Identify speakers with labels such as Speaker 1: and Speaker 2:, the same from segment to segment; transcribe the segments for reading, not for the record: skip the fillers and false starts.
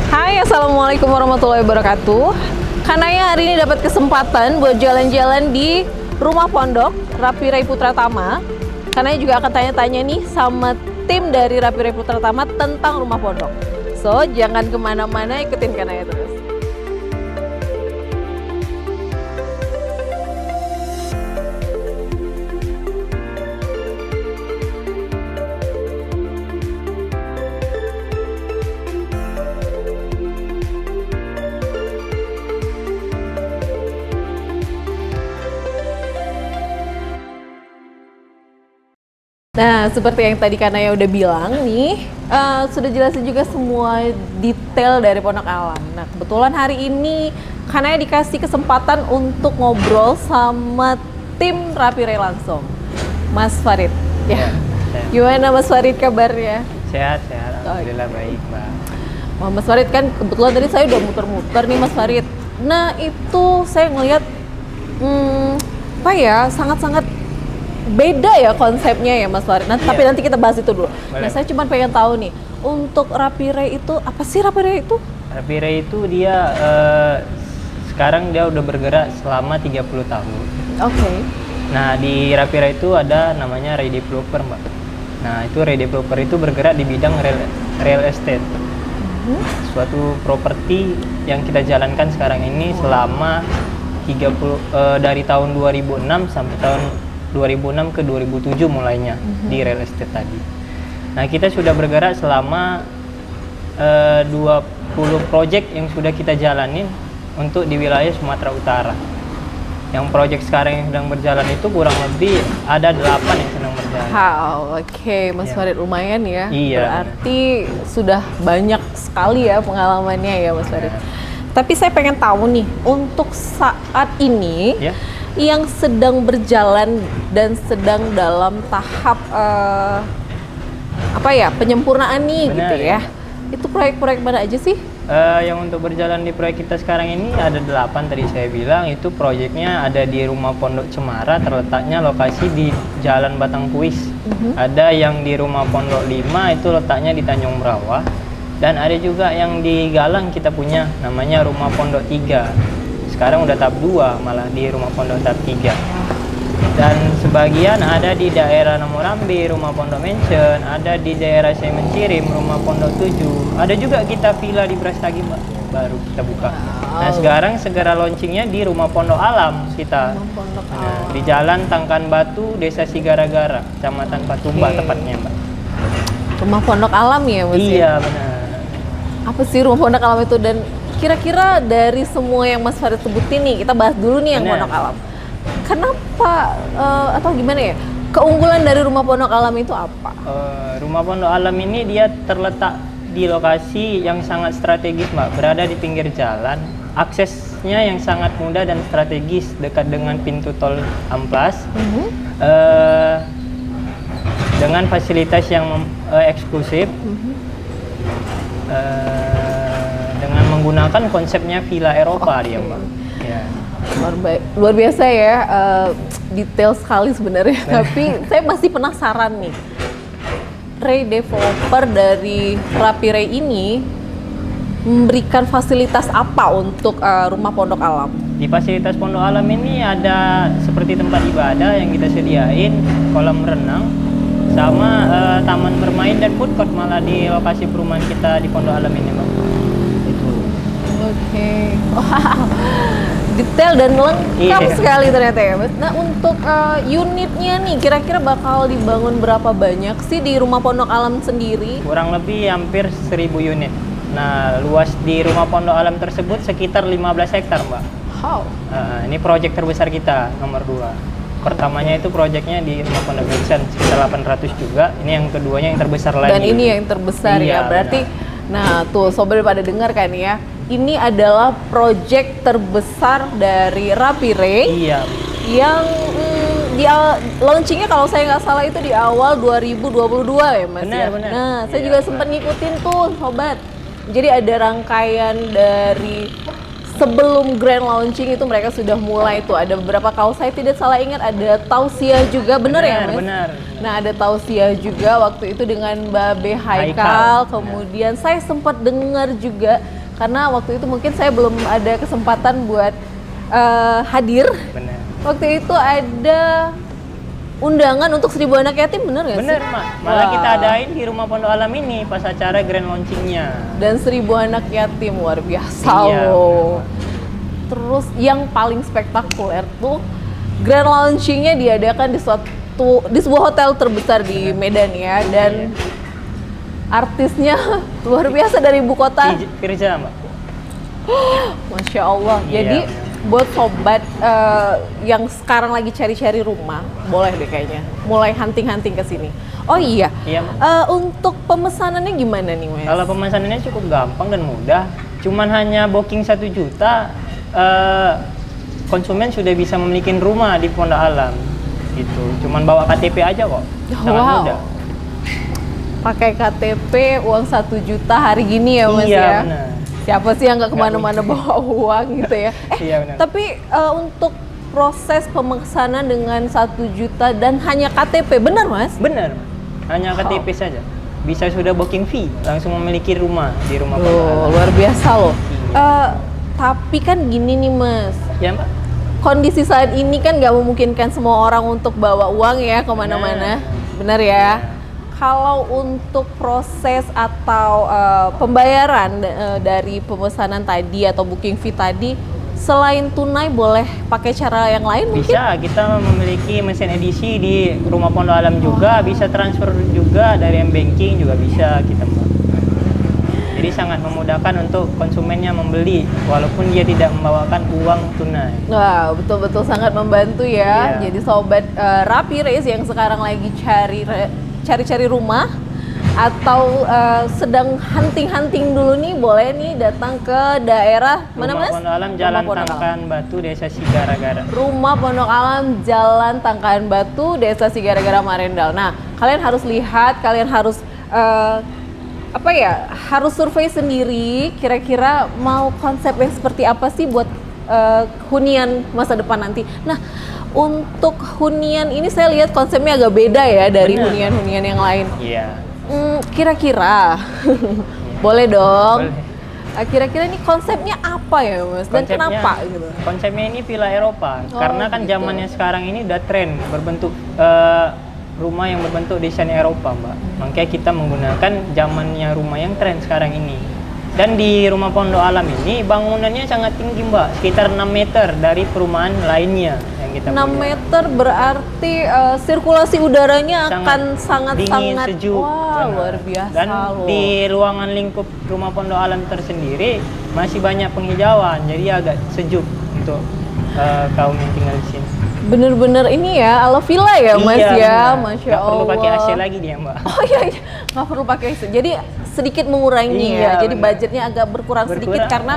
Speaker 1: Hai, assalamualaikum warahmatullahi wabarakatuh. Kanaya hari ini dapat kesempatan buat jalan-jalan di rumah pondok Rapi Ray Putra Tama. Kanaya juga akan tanya-tanya nih sama tim dari Rapi Ray Putra Tama tentang rumah pondok. So, jangan kemana-mana, ikutin Kanaya terus. Nah, seperti yang tadi Kanaya udah bilang nih, sudah jelasin juga semua detail dari Pondok Alam. Nah, kebetulan hari ini Kanaya dikasih kesempatan untuk ngobrol sama tim Rapi Ray langsung. Mas Farid, ya. Gimana Mas Farid kabarnya?
Speaker 2: Sehat, alhamdulillah baik, Mbak.
Speaker 1: Wah, Mas Farid kan kebetulan tadi saya udah muter-muter nih Mas Farid. Nah, itu saya ngelihat, apa ya, sangat-sangat beda ya konsepnya ya Mas Farid. Nah, tapi nanti kita bahas itu dulu.
Speaker 2: Boleh.
Speaker 1: Nah, saya cuma pengen tahu nih, untuk Rapi Ray itu apa sih Rapi Ray itu?
Speaker 2: Rapi Ray itu dia sekarang dia udah bergerak selama 30 tahun.
Speaker 1: Oke.
Speaker 2: Nah, di Rapi Ray itu ada namanya Ray Developer, Mbak. Nah, itu Ray Developer itu bergerak di bidang real estate. Suatu properti yang kita jalankan sekarang ini selama dari tahun 2006 sampai tahun 2006 ke 2007 mulainya di real estate tadi. Nah, kita sudah bergerak selama 20 project yang sudah kita jalanin untuk di wilayah Sumatera Utara. Yang project sekarang yang sedang berjalan itu kurang lebih ada 8 yang sedang berjalan.
Speaker 1: Oke, Mas Farid, lumayan ya.
Speaker 2: Iya.
Speaker 1: Berarti sudah banyak sekali ya pengalamannya ya Mas Farid. Tapi saya pengen tahu nih, untuk saat ini yang sedang berjalan dan sedang dalam tahap penyempurnaan nih.
Speaker 2: Benar,
Speaker 1: gitu ya. Itu proyek-proyek mana aja sih?
Speaker 2: Yang untuk berjalan di proyek kita sekarang ini ada 8 tadi saya bilang. Itu proyeknya ada di Rumah Pondok Cemara, terletaknya lokasi di Jalan Batang Kuis. Ada yang di Rumah Pondok 5, itu letaknya di Tanjung Merawah. Dan ada juga yang di Galang kita punya, namanya Rumah Pondok 3. Sekarang udah tahap 2 malah di Rumah Pondok tahap 3. Dan sebagian ada di daerah Namorambi, Rumah Pondok Mansion, ada di daerah Semencirim, Rumah Pondok 7. Ada juga kita villa di Brastagi, Mbak, baru kita buka. Nah, sekarang segera launchingnya di Rumah Pondok Alam kita. Di Jalan Tangkan Batu, Desa Sigara-Gara, Kecamatan Patumba tepatnya, Mbak.
Speaker 1: Rumah Pondok Alam ya, Mas?
Speaker 2: Iya, benar.
Speaker 1: Apa sih Rumah Pondok Alam itu? Dan kira-kira dari semua yang Mas Farid sebutin nih, kita bahas dulu nih yang Pondok Alam. Kenapa atau gimana ya? Keunggulan dari Rumah Pondok Alam itu apa?
Speaker 2: Rumah Pondok Alam ini dia terletak di lokasi yang sangat strategis, Mbak. Berada di pinggir jalan, aksesnya yang sangat mudah dan strategis, dekat dengan pintu tol Amplas. Dengan fasilitas yang eksklusif. Dengan menggunakan konsepnya villa Eropa dia, Mbak. Ya.
Speaker 1: Luar biasa ya, detail sekali sebenarnya. Tapi saya masih penasaran nih, Ray Developer dari Rapi Ray ini memberikan fasilitas apa untuk Rumah Pondok Alam?
Speaker 2: Di fasilitas Pondok Alam ini ada seperti tempat ibadah yang kita sediain, kolam renang, sama taman bermain dan food court malah di lokasi perumahan kita di Pondok Alam ini, Mbak. Itu.
Speaker 1: Oke. Wow. Detail dan lengkap sekali ternyata ya, Mas. Nah, untuk unitnya nih, kira-kira bakal dibangun berapa banyak sih di Rumah Pondok Alam sendiri?
Speaker 2: Kurang lebih hampir 1000 unit. Nah, luas di Rumah Pondok Alam tersebut sekitar 15 hektar, Mbak.
Speaker 1: Wow.
Speaker 2: Ini proyek terbesar kita, nomor 2. Pertamanya itu proyeknya di Rumah Pondok Mansion, sekitar 800 juga. Ini yang keduanya yang terbesar lagi.
Speaker 1: Dan ini yang terbesar ya, berarti. Benar. Nah, tuh sobat pada dengar kan ya. Ini adalah proyek terbesar dari Rapi Ray.
Speaker 2: Iya.
Speaker 1: Yang launchingnya kalau saya nggak salah itu di awal 2022 ya, Mas.
Speaker 2: Benar,
Speaker 1: ya?
Speaker 2: benar.
Speaker 1: Nah, saya juga sempat ngikutin tuh, sobat. Jadi ada rangkaian dari sebelum grand launching itu mereka sudah mulai tuh ada beberapa, kalau saya tidak salah ingat ada tausiah juga, bener ya Mas?
Speaker 2: Benar.
Speaker 1: Nah ada tausiah juga waktu itu dengan Babe Haikal, kemudian saya sempat dengar juga karena waktu itu mungkin saya belum ada kesempatan buat hadir.
Speaker 2: Benar.
Speaker 1: Waktu itu ada undangan untuk 1000 anak yatim, bener nggak sih?
Speaker 2: Bener, Mak. Malah kita adain di Rumah Pondok Alam ini pas acara grand launchingnya.
Speaker 1: Dan 1000 anak yatim, luar biasa
Speaker 2: Iya,
Speaker 1: loh. Terus yang paling spektakuler tuh grand launchingnya diadakan di sebuah hotel terbesar di Medan ya, dan artisnya luar biasa dari ibu kota.
Speaker 2: Firza, Mbak.
Speaker 1: Masya Allah.
Speaker 2: Iya,
Speaker 1: Jadi
Speaker 2: bener.
Speaker 1: buat sobat yang sekarang lagi cari-cari rumah, boleh deh kayaknya mulai hunting-hunting ke sini. Oh iya,
Speaker 2: Iya, Mbak.
Speaker 1: untuk pemesanannya gimana nih Mas?
Speaker 2: Kalau pemesanannya cukup gampang dan mudah. Cuman hanya booking 1 juta, konsumen sudah bisa memiliki rumah di Pondok Alam. Gitu. Cuman bawa KTP aja kok. Sangat mudah.
Speaker 1: Pakai KTP, uang 1 juta hari gini ya Mas
Speaker 2: Iya,
Speaker 1: ya?
Speaker 2: benar.
Speaker 1: Siapa sih yang nggak kemana-mana bawa uang gitu ya?
Speaker 2: Iya, benar.
Speaker 1: Tapi untuk proses pemesanan dengan 1 juta dan hanya KTP, benar Mas?
Speaker 2: Benar. Hanya KTP saja. Bisa sudah booking fee, langsung memiliki rumah di Rumah Pondok
Speaker 1: Oh,
Speaker 2: Alam.
Speaker 1: luar biasa loh. Tapi kan gini nih Mas,
Speaker 2: Ya, Mbak.
Speaker 1: kondisi saat ini kan nggak memungkinkan semua orang untuk bawa uang ya kemana-mana, benar ya? Kalau untuk proses atau pembayaran dari pemesanan tadi atau booking fee tadi, selain tunai boleh pakai cara yang lain mungkin?
Speaker 2: Bisa, kita memiliki mesin edisi di Rumah Pondok Alam juga, bisa transfer juga dari M-Banking juga bisa kita, Mbak. Jadi sangat memudahkan untuk konsumennya membeli walaupun dia tidak membawakan uang tunai.
Speaker 1: Wah, betul-betul sangat membantu ya.
Speaker 2: Iya.
Speaker 1: Jadi sobat Rapi Race yang sekarang lagi cari-cari rumah atau sedang hunting-hunting dulu nih, boleh nih datang ke daerah mana
Speaker 2: Rumah
Speaker 1: Mas?
Speaker 2: Pondok Alam,
Speaker 1: Rumah
Speaker 2: Jalan
Speaker 1: Pondok Alam.
Speaker 2: Tangkahan Batu, Desa Sigara-gara.
Speaker 1: Rumah Pondok Alam, Jalan Tangkahan Batu, Desa Sigara-gara, Marendal. Nah, kalian harus lihat, kalian harus harus survei sendiri. Kira-kira mau konsep yang seperti apa sih buat hunian masa depan nanti. Nah, untuk hunian ini saya lihat konsepnya agak beda ya dari
Speaker 2: Benar.
Speaker 1: hunian-hunian yang lain.
Speaker 2: Iya.
Speaker 1: Kira-kira boleh dong.
Speaker 2: Boleh.
Speaker 1: Kira-kira ini konsepnya apa ya Mas? Dan kenapa gitu?
Speaker 2: Konsepnya ini villa Eropa.
Speaker 1: Oh,
Speaker 2: Karena kan
Speaker 1: gitu.
Speaker 2: zamannya sekarang ini udah tren berbentuk rumah yang berbentuk desain Eropa, Mbak. Makanya kita menggunakan zamannya rumah yang tren sekarang ini. Dan di Rumah Pondok Alam ini bangunannya sangat tinggi, Mbak. Sekitar 6 meter dari perumahan lainnya yang kita
Speaker 1: 6
Speaker 2: punya.
Speaker 1: meter berarti sirkulasi udaranya akan
Speaker 2: dingin,
Speaker 1: sangat-sangat
Speaker 2: sejuk.
Speaker 1: wah,
Speaker 2: Benar.
Speaker 1: luar biasa
Speaker 2: Dan
Speaker 1: loh.
Speaker 2: di ruangan lingkup Rumah Pondok Alam tersendiri masih banyak penghijauan, jadi agak sejuk untuk kaum yang tinggal di sini.
Speaker 1: Bener-bener ini ya, ala villa ya Mas
Speaker 2: Iya,
Speaker 1: ya,
Speaker 2: benar.
Speaker 1: Masya
Speaker 2: Nggak
Speaker 1: Allah.
Speaker 2: perlu pakai AC lagi dia, Mbak.
Speaker 1: Oh iya, nggak perlu pakai AC. Jadi sedikit mengurangi
Speaker 2: Iya,
Speaker 1: ya, jadi
Speaker 2: benar.
Speaker 1: budgetnya agak berkurang sedikit
Speaker 2: Berkurang,
Speaker 1: karena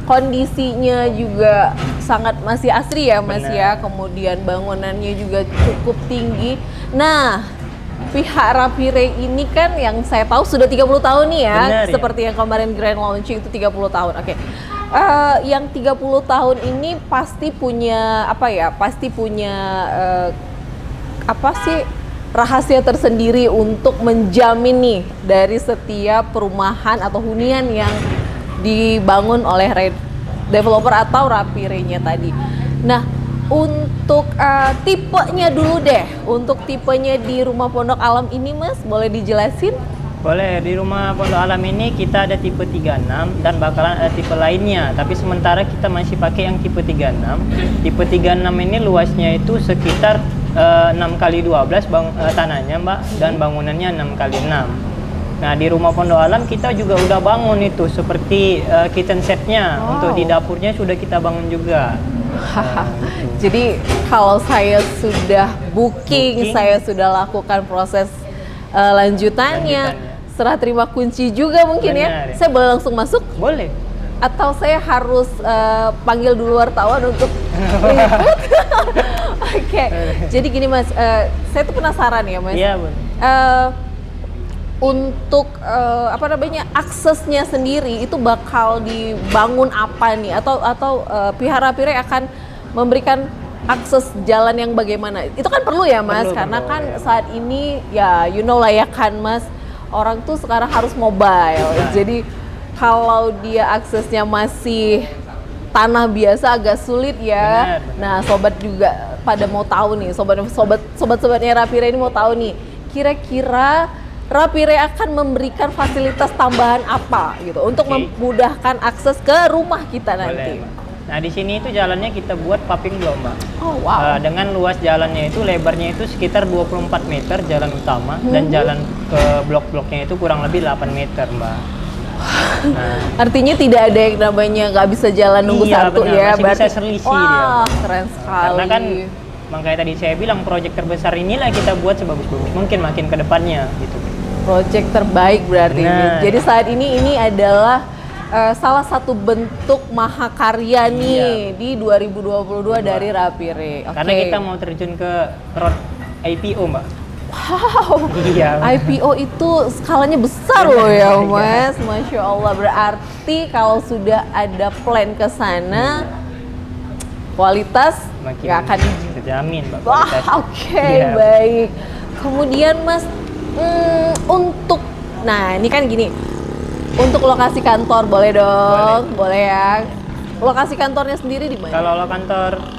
Speaker 1: kondisinya juga sangat masih asri ya Mas
Speaker 2: Benar.
Speaker 1: ya, kemudian bangunannya juga cukup tinggi. Nah, pihak Rapi Ray ini kan yang saya tahu sudah 30 tahun nih ya,
Speaker 2: Benar, ya.
Speaker 1: seperti yang kemarin grand launching itu 30 tahun. Oke. Yang 30 tahun ini pasti punya apa sih rahasia tersendiri untuk menjamin nih dari setiap perumahan atau hunian yang dibangun oleh developer atau Rapi Ray-nya tadi. Nah, untuk tipenya dulu deh, untuk tipenya di Rumah Pondok Alam ini Mas, boleh dijelasin?
Speaker 2: Boleh, di Rumah Pondok Alam ini kita ada tipe 36 dan bakalan ada tipe lainnya. Tapi sementara kita masih pakai yang tipe 36. Tipe 36 ini luasnya itu sekitar 6x12 tanahnya, Mbak, dan bangunannya 6x6. Nah, di Rumah Pondok Alam kita juga udah bangun itu seperti kitchen setnya.
Speaker 1: Wow.
Speaker 2: Untuk di dapurnya sudah kita bangun juga.
Speaker 1: Jadi kalau saya sudah booking, saya sudah lakukan proses lanjutannya, serah terima kunci juga mungkin
Speaker 2: Benar,
Speaker 1: ya.
Speaker 2: ya.
Speaker 1: Saya boleh langsung masuk?
Speaker 2: Boleh.
Speaker 1: Atau saya harus panggil dulu wartawan untuk input? Oke. Jadi gini Mas, saya tuh penasaran ya Mas.
Speaker 2: Iya, boleh.
Speaker 1: untuk apa namanya aksesnya sendiri itu bakal dibangun apa nih atau pihak Rapire akan memberikan akses jalan yang bagaimana? Itu kan perlu ya Mas, karena kan
Speaker 2: ya.
Speaker 1: saat ini ya you know lah ya kan Mas, orang tuh sekarang harus mobile. Jadi kalau dia aksesnya masih tanah biasa agak sulit ya.
Speaker 2: Benar.
Speaker 1: Nah, sobat juga pada mau tahu nih, sobat-sobatnya Rapire ini mau tahu nih, kira-kira Rapire akan memberikan fasilitas tambahan apa gitu untuk memudahkan akses ke rumah kita nanti.
Speaker 2: Boleh, Mbak. Nah di sini itu jalannya kita buat paving block, Mbak.
Speaker 1: Oh wow.
Speaker 2: Dengan luas jalannya itu lebarnya itu sekitar 24 meter jalan utama dan jalan ke blok-bloknya itu kurang lebih 8 meter, Mbak. Nah,
Speaker 1: Artinya tidak ada yang namanya nggak bisa jalan nunggu
Speaker 2: iya,
Speaker 1: satu
Speaker 2: benar.
Speaker 1: ya,
Speaker 2: Masih
Speaker 1: berarti
Speaker 2: bisa selisih
Speaker 1: wah
Speaker 2: dia.
Speaker 1: keren sekali.
Speaker 2: Karena kan makanya tadi saya bilang proyek terbesar inilah kita buat sebagus-bagus mungkin makin ke depannya gitu.
Speaker 1: Project terbaik berarti.
Speaker 2: Benar.
Speaker 1: Jadi saat ini adalah salah satu bentuk mahakarya nih di 2022 dari Rapire.
Speaker 2: Karena kita mau terjun ke road IPO, Mbak.
Speaker 1: Wow,
Speaker 2: Iya.
Speaker 1: IPO itu skalanya besar loh ya Mas, Masya Allah. Berarti kalau sudah ada plan ke sana, kualitas
Speaker 2: Makin
Speaker 1: nggak akan
Speaker 2: terjamin, Mbak.
Speaker 1: Wah,
Speaker 2: kualitasnya.
Speaker 1: oke,
Speaker 2: Iya.
Speaker 1: baik. Kemudian Mas, untuk, nah ini kan gini, untuk lokasi kantor boleh dong, boleh ya. Lokasi kantornya sendiri di mana?
Speaker 2: Kalau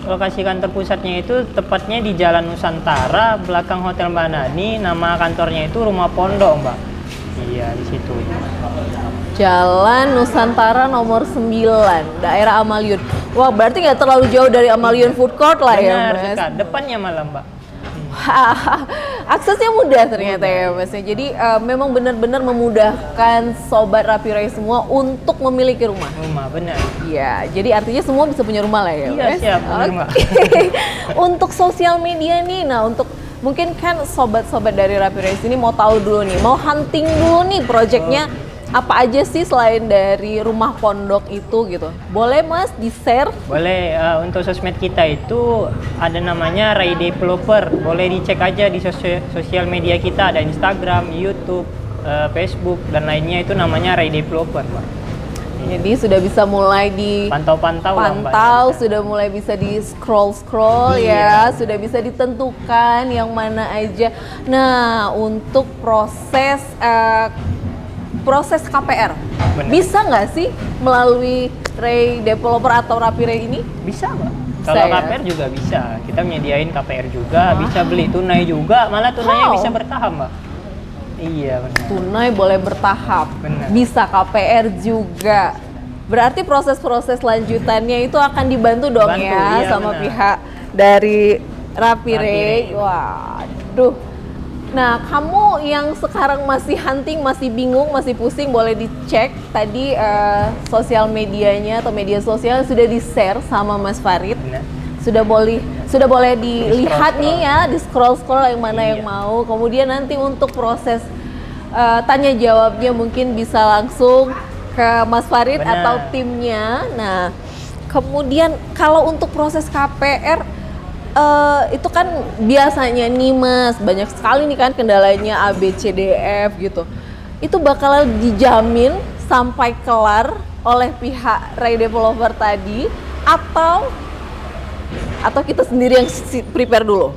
Speaker 2: lokasi kantor pusatnya itu tepatnya di Jalan Nusantara, belakang Hotel Manani. Nama kantornya itu Rumah Pondok, Mbak. Iya, di situ.
Speaker 1: Jalan Nusantara nomor 9, daerah Amaliun. Wah, berarti nggak terlalu jauh dari Amaliun Food Court lah ya,
Speaker 2: Benar,
Speaker 1: Mas.
Speaker 2: dekat. Depannya malah, Mbak.
Speaker 1: Aksesnya mudah ternyata ya Mas. Jadi memang benar-benar memudahkan sobat Rapire semua untuk memiliki rumah.
Speaker 2: Rumah, benar.
Speaker 1: Iya, jadi artinya semua bisa punya rumah lah ya
Speaker 2: Iya,
Speaker 1: Mas?
Speaker 2: siap, benar, Mbak.
Speaker 1: Oke. Untuk sosial media nih, nah untuk mungkin kan sobat-sobat dari Rapire ini mau tahu dulu nih, mau hunting dulu nih projectnya apa aja sih selain dari rumah pondok itu gitu. Boleh Mas di-share?
Speaker 2: Boleh, untuk sosmed kita itu ada namanya Ray Developer. Boleh dicek aja di sosial media kita, ada Instagram, YouTube, Facebook, dan lainnya itu namanya Ray Developer, Mbak.
Speaker 1: Jadi sudah bisa mulai
Speaker 2: Pantau-pantau lah, Mbak.
Speaker 1: sudah mulai bisa di scroll
Speaker 2: Iya.
Speaker 1: ya, sudah bisa ditentukan yang mana aja. Nah, untuk proses KPR,
Speaker 2: Benar.
Speaker 1: bisa nggak sih melalui Ray Developer atau Rapire ini?
Speaker 2: Bisa, Mbak.
Speaker 1: Bisa
Speaker 2: Kalau
Speaker 1: ya?
Speaker 2: KPR juga bisa. Kita menyediain KPR juga,
Speaker 1: Wah.
Speaker 2: bisa beli tunai juga. Malah tunainya
Speaker 1: Wow.
Speaker 2: bisa bertahap, Mbak. Iya, benar.
Speaker 1: Tunai boleh bertahap,
Speaker 2: Benar.
Speaker 1: bisa KPR juga. Berarti proses-proses lanjutannya itu akan dibantu dong
Speaker 2: Bantu,
Speaker 1: ya
Speaker 2: iya,
Speaker 1: sama
Speaker 2: benar.
Speaker 1: pihak dari Rapire.
Speaker 2: Rapire.
Speaker 1: Waduh. Nah, kamu yang sekarang masih hunting, masih bingung, masih pusing, boleh dicek tadi sosial medianya atau media sosial sudah di-share sama Mas Farid.
Speaker 2: Benar.
Speaker 1: Sudah boleh dilihat
Speaker 2: Di-scroll-scroll.
Speaker 1: nih ya, di scroll yang mana
Speaker 2: Iya.
Speaker 1: yang mau. Kemudian nanti untuk proses tanya jawabnya mungkin bisa langsung ke Mas Farid
Speaker 2: Benar.
Speaker 1: atau timnya. Nah, kemudian kalau untuk proses KPR itu kan biasanya nih Mas, banyak sekali nih kan kendalanya A, B, C, D, F gitu. Itu bakal dijamin sampai kelar oleh pihak Ray Developer tadi atau kita sendiri yang prepare dulu?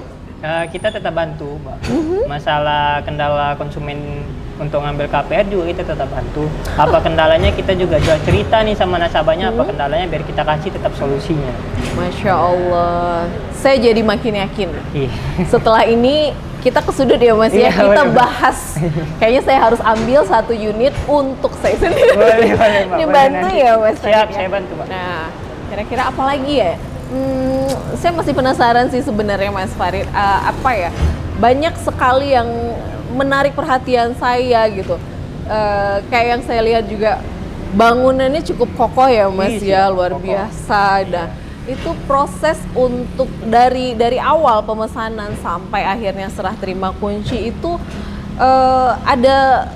Speaker 2: Kita tetap bantu, Mbak. Masalah kendala konsumen untuk ngambil KPR juga kita tetap bantu. Apa kendalanya kita juga jual cerita nih sama nasabahnya apa kendalanya biar kita kasih tetap solusinya.
Speaker 1: Masya Allah, saya jadi makin yakin.
Speaker 2: Iya.
Speaker 1: Setelah ini kita ke sudut ya Mas ya,
Speaker 2: Iya,
Speaker 1: kita
Speaker 2: bener.
Speaker 1: bahas. Kayaknya saya harus ambil satu unit untuk saya sendiri.
Speaker 2: Boleh, Mbak.
Speaker 1: Ini
Speaker 2: Boleh
Speaker 1: bantu
Speaker 2: nanti.
Speaker 1: ya Mas.
Speaker 2: Siap,
Speaker 1: Farid, ya?
Speaker 2: saya bantu, Mbak.
Speaker 1: Nah, kira-kira apa lagi ya? Saya masih penasaran sih sebenarnya Mas Farid. Apa ya? Banyak sekali yang menarik perhatian saya gitu. Kayak yang saya lihat juga bangunannya cukup kokoh ya Mas
Speaker 2: Iya,
Speaker 1: ya, luar
Speaker 2: kokoh.
Speaker 1: biasa. Nah, itu proses untuk dari awal pemesanan sampai akhirnya serah terima kunci itu ada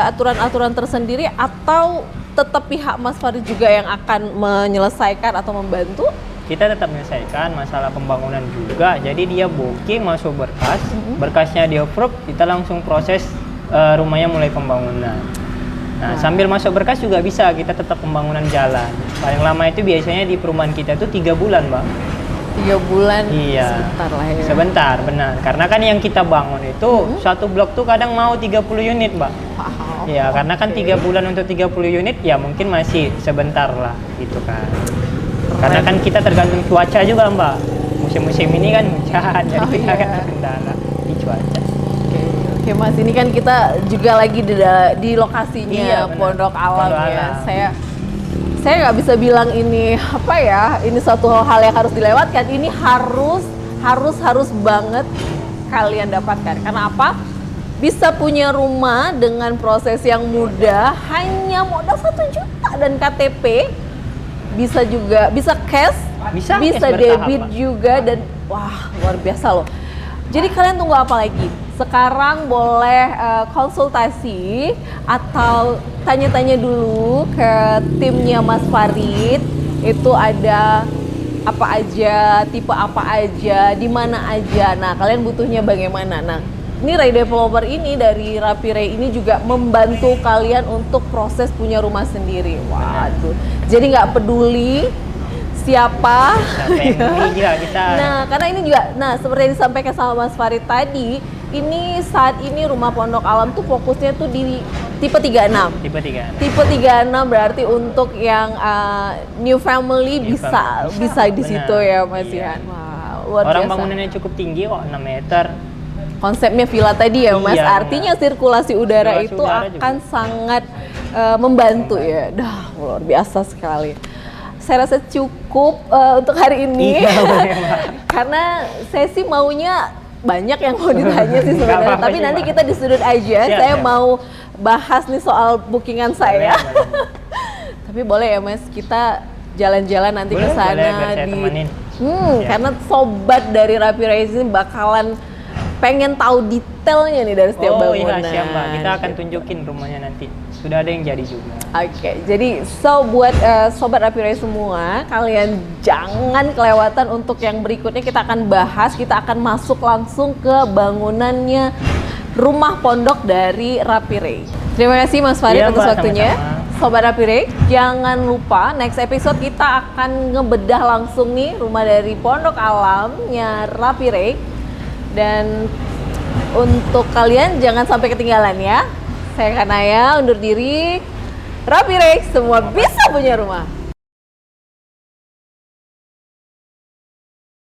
Speaker 1: aturan-aturan tersendiri atau tetap pihak Mas Farid juga yang akan menyelesaikan atau membantu?
Speaker 2: Kita tetap menyelesaikan masalah pembangunan juga. Jadi dia booking masuk berkas, berkasnya di approve, kita langsung proses rumahnya mulai pembangunan. Nah, sambil masuk berkas juga bisa kita tetap pembangunan jalan. Paling lama itu biasanya di perumahan kita tuh 3 bulan, Mbak.
Speaker 1: 3 bulan,
Speaker 2: Iya.
Speaker 1: sebentar lah ya.
Speaker 2: Sebentar, benar. Karena kan yang kita bangun itu satu blok tuh kadang mau 30 unit, Mbak.
Speaker 1: Wow,
Speaker 2: Iya, karena kan 3 bulan untuk 30 unit ya mungkin masih sebentar lah gitu kan. Karena kan kita tergantung cuaca juga, Mbak. Musim-musim ini kan hujan, jadi kita kan terkendala di cuaca.
Speaker 1: Oke Mas, ini kan kita juga lagi di lokasinya
Speaker 2: Iya, benar.
Speaker 1: Pondok Alam
Speaker 2: Pondok
Speaker 1: ya.
Speaker 2: Alam.
Speaker 1: Saya nggak bisa bilang ini apa ya, ini suatu hal yang harus dilewatkan. Ini harus banget kalian dapatkan. Karena apa? Bisa punya rumah dengan proses yang mudah, hanya modal 1 juta dan KTP. Bisa juga, bisa cash,
Speaker 2: Bisa
Speaker 1: bisa
Speaker 2: cash bertahap,
Speaker 1: debit
Speaker 2: Pak.
Speaker 1: juga, dan wah luar biasa loh. Jadi kalian tunggu apa lagi? Sekarang boleh konsultasi atau tanya-tanya dulu ke timnya Mas Farid. Itu ada apa aja, tipe apa aja, di mana aja. Nah, kalian butuhnya bagaimana? Nah, ini Ray Developer ini dari Rapi Ray ini juga membantu kalian untuk proses punya rumah sendiri. Waduh. Jadi nggak peduli siapa
Speaker 2: Siapa yang beli juga kita.
Speaker 1: Nah, karena ini juga, nah seperti yang disampaikan sama Mas Farid tadi, ini saat ini Rumah Pondok Alam tuh fokusnya tuh di tipe 36.
Speaker 2: Tipe 3.
Speaker 1: Tipe 36 berarti untuk yang new family
Speaker 2: New
Speaker 1: bisa
Speaker 2: family.
Speaker 1: bisa di situ
Speaker 2: Benar.
Speaker 1: ya Mas
Speaker 2: Iya.
Speaker 1: Yan. Wah, luar
Speaker 2: Orang
Speaker 1: biasa.
Speaker 2: bangunannya cukup tinggi kok, 6 meter.
Speaker 1: Konsepnya villa tadi ya Mas,
Speaker 2: Iya,
Speaker 1: artinya sirkulasi udara
Speaker 2: Sirkulasi
Speaker 1: itu
Speaker 2: udara
Speaker 1: akan sangat membantu ya. Dah, luar biasa sekali. Saya rasa cukup untuk hari ini.
Speaker 2: Iya, boleh, Mbak.
Speaker 1: Karena saya sih maunya banyak yang mau ditanya sih
Speaker 2: Nggak
Speaker 1: sebenarnya.
Speaker 2: apa-apa
Speaker 1: Tapi
Speaker 2: sih,
Speaker 1: nanti
Speaker 2: Mbak.
Speaker 1: kita di sudut aja.
Speaker 2: Siap,
Speaker 1: Saya
Speaker 2: siap.
Speaker 1: mau bahas nih soal bookingan saya.
Speaker 2: Boleh.
Speaker 1: Tapi boleh ya Mas, kita jalan-jalan nanti ke
Speaker 2: Boleh,
Speaker 1: sana
Speaker 2: boleh, biar saya temenin. Siap.
Speaker 1: karena sobat dari Rapi Ray ini bakalan pengen tahu detailnya nih dari setiap
Speaker 2: Oh
Speaker 1: bangunan.
Speaker 2: iya, siap, Mbak. Kita akan tunjukin rumahnya nanti. Sudah ada yang jadi juga.
Speaker 1: Oke, jadi buat sobat Rapi Ray semua, kalian jangan kelewatan untuk yang berikutnya. Kita akan bahas, kita akan masuk langsung ke bangunannya rumah pondok dari Rapi Ray. Terima kasih Mas Farid
Speaker 2: Iya,
Speaker 1: atas
Speaker 2: Mbak,
Speaker 1: waktunya.
Speaker 2: sama-sama.
Speaker 1: Sobat Rapi Ray, jangan lupa next episode kita akan ngebedah langsung nih rumah dari Pondok Alamnya Rapi Ray. Dan untuk kalian jangan sampai ketinggalan ya. Saya Kanaya undur diri. Rapi Ray, semua bisa punya rumah.